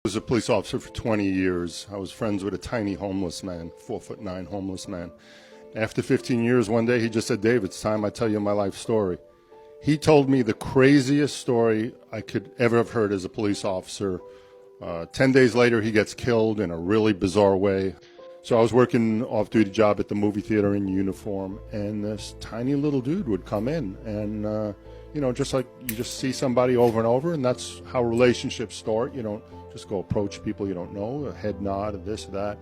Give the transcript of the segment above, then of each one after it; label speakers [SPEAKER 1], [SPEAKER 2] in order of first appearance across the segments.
[SPEAKER 1] Was a police officer for 20 years. I was friends with a tiny homeless man, 4'9" homeless man. After 15 years, one day he just said, "Dave, it's time I tell you my life story." He told me the craziest story I could ever have heard as a police officer. 10 days later, he gets killed in a really bizarre way. So I was working off-duty job at the movie theater in uniform, and this tiny little dude would come in, and just like you just see somebody over and over, and that's how relationships start. You don't just go approach people you don't know, a head nod, or this or that.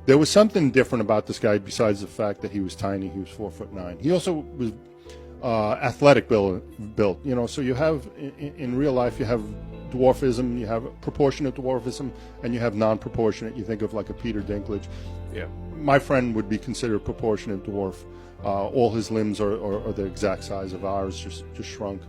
[SPEAKER 1] There was something different about this guy besides the fact that he was tiny. He was 4'9". He also was athletic built. So you have in real life, you have dwarfism, you have proportionate dwarfism, and you have non-proportionate. You think of like a Peter Dinklage.
[SPEAKER 2] Yeah.
[SPEAKER 1] My friend would be considered proportionate dwarf. All his limbs are the exact size of ours, just shrunk.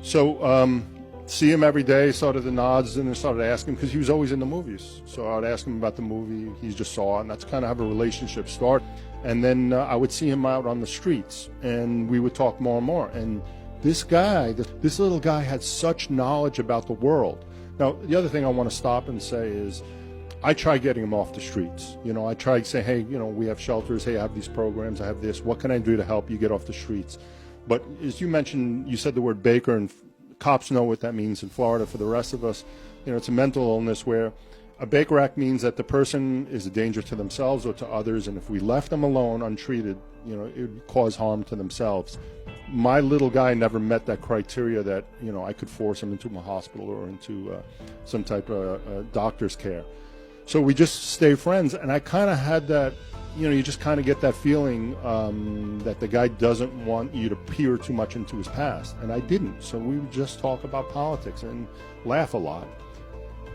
[SPEAKER 1] So see him every day, started the nods, and then started asking, because he was always in the movies. So I would ask him about the movie he just saw, and that's kind of how a relationship started. And then I would see him out on the streets, and we would talk more and more. And this guy, this little guy, had such knowledge about the world. Now, the other thing I want to stop and say is, I try getting him off the streets. I try to say, hey, we have shelters. Hey, I have these programs. I have this. What can I do to help you get off the streets? But as you mentioned, you said the word Baker, and cops know what that means in Florida. For the rest of us, it's a mental illness where a Baker Act means that the person is a danger to themselves or to others, and if we left them alone, untreated, it would cause harm to themselves. My little guy never met that criteria that, I could force him into a hospital or into some type of doctor's care. So we just stay friends, and I kind of had that, you just kind of get that feeling that the guy doesn't want you to peer too much into his past, and I didn't. So we would just talk about politics and laugh a lot.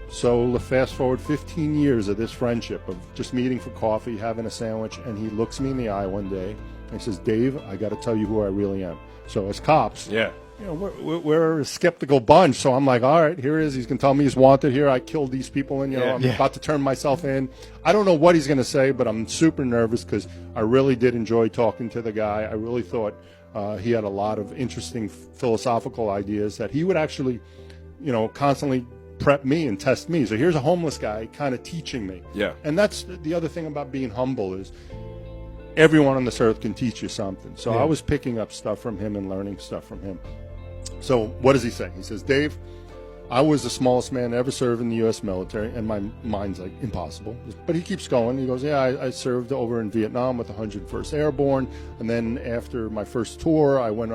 [SPEAKER 1] So fast forward 15 years of this friendship, of just meeting for coffee, having a sandwich, and he looks me in the eye one day, and he says, "Dave, I got to tell you who I really am." So as cops,
[SPEAKER 2] yeah.
[SPEAKER 1] We're a skeptical bunch, so I'm like, all right, here he is. He's going to tell me he's wanted here. I killed these people, and I'm about to turn myself in. I don't know what he's going to say, but I'm super nervous because I really did enjoy talking to the guy. I really thought he had a lot of interesting philosophical ideas that he would actually, constantly prep me and test me. So here's a homeless guy kind of teaching me.
[SPEAKER 2] Yeah.
[SPEAKER 1] And that's the other thing about being humble is everyone on this earth can teach you something. So I was picking up stuff from him and learning stuff from him. So what does he say? He says, "Dave, I was the smallest man to ever serve in the U.S. military," and my mind's like, impossible. But he keeps going. He goes, "Yeah, I served over in Vietnam with the 101st Airborne, and then after my first tour, I went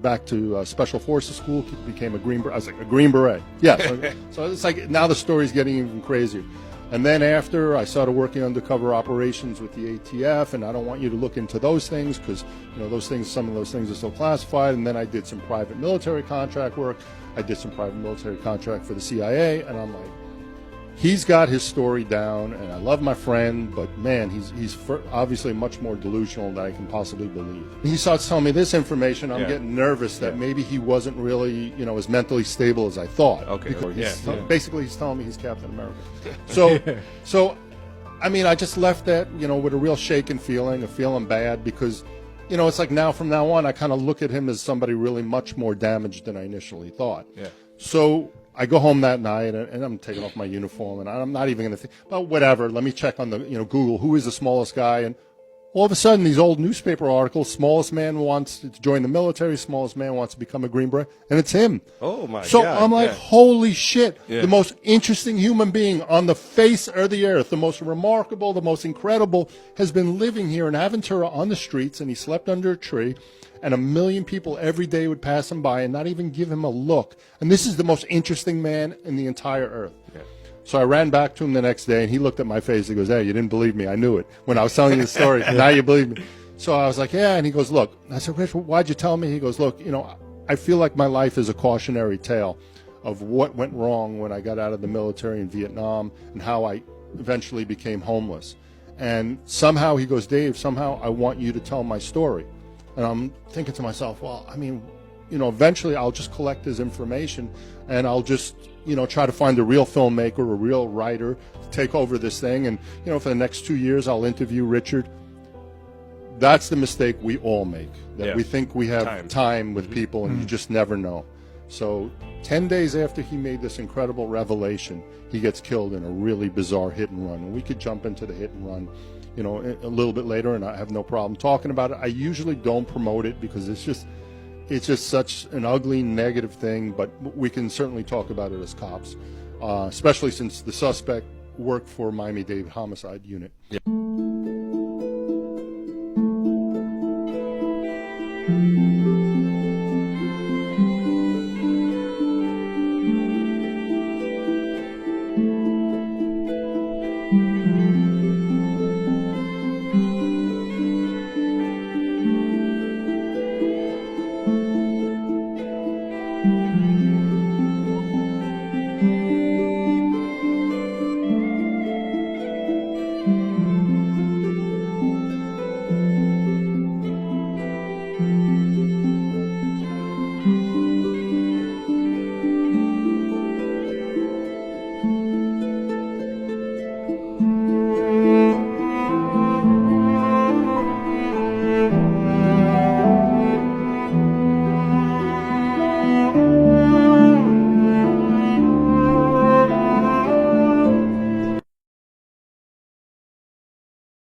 [SPEAKER 1] back to Special Forces School, became a Green Beret." I was like, "A Green Beret?" Yeah. So it's like now the story's getting even crazier. And then after, I started working undercover operations with the ATF, and I don't want you to look into those things because, some of those things are still classified. And then I did some private military contract work. I did some private military contract for the CIA, and I'm like, he's got his story down, and I love my friend, but man, he's obviously much more delusional than I can possibly believe. He starts telling me this information. I'm getting nervous that maybe he wasn't really, as mentally stable as I thought.
[SPEAKER 2] Okay.
[SPEAKER 1] Basically, he's telling me he's Captain America. So, I mean, I just left that, with a real shaken feeling, of feeling bad because, it's like from now on, I kind of look at him as somebody really much more damaged than I initially thought.
[SPEAKER 2] Yeah.
[SPEAKER 1] So I go home that night, and I'm taking off my uniform, and I'm not even going to think, well, whatever, let me check on the, Google, who is the smallest guy, and all of a sudden, these old newspaper articles, smallest man wants to join the military, smallest man wants to become a Green Beret, and it's him.
[SPEAKER 2] Oh, my God.
[SPEAKER 1] So I'm like, holy shit, the most interesting human being on the face of the earth, the most remarkable, the most incredible, has been living here in Aventura on the streets, and he slept under a tree, and 1 million people every day would pass him by and not even give him a look. And this is the most interesting man in the entire earth. Yeah. So I ran back to him the next day, and he looked at my face. He goes, "Hey, you didn't believe me. I knew it when I was telling you the story. Now you believe me." So I was like, "Yeah." And he goes, "Look." I said, "Rich, why'd you tell me?" He goes, "Look, I feel like my life is a cautionary tale of what went wrong when I got out of the military in Vietnam and how I eventually became homeless. And somehow," he goes, "Dave, somehow I want you to tell my story." And I'm thinking to myself, well, I mean, eventually I'll just collect his information and I'll just, try to find a real filmmaker, a real writer to take over this thing. And, for the next 2 years, I'll interview Richard. That's the mistake we all make, that we think we have time with people and you just never know. So 10 days after he made this incredible revelation, he gets killed in a really bizarre hit and run. And we could jump into the hit and run, you know, a little bit later, and I have no problem talking about it. I usually don't promote it because it's just such an ugly, negative thing, but we can certainly talk about it as cops, especially since the suspect worked for Miami-Dade Homicide Unit.
[SPEAKER 2] Yeah.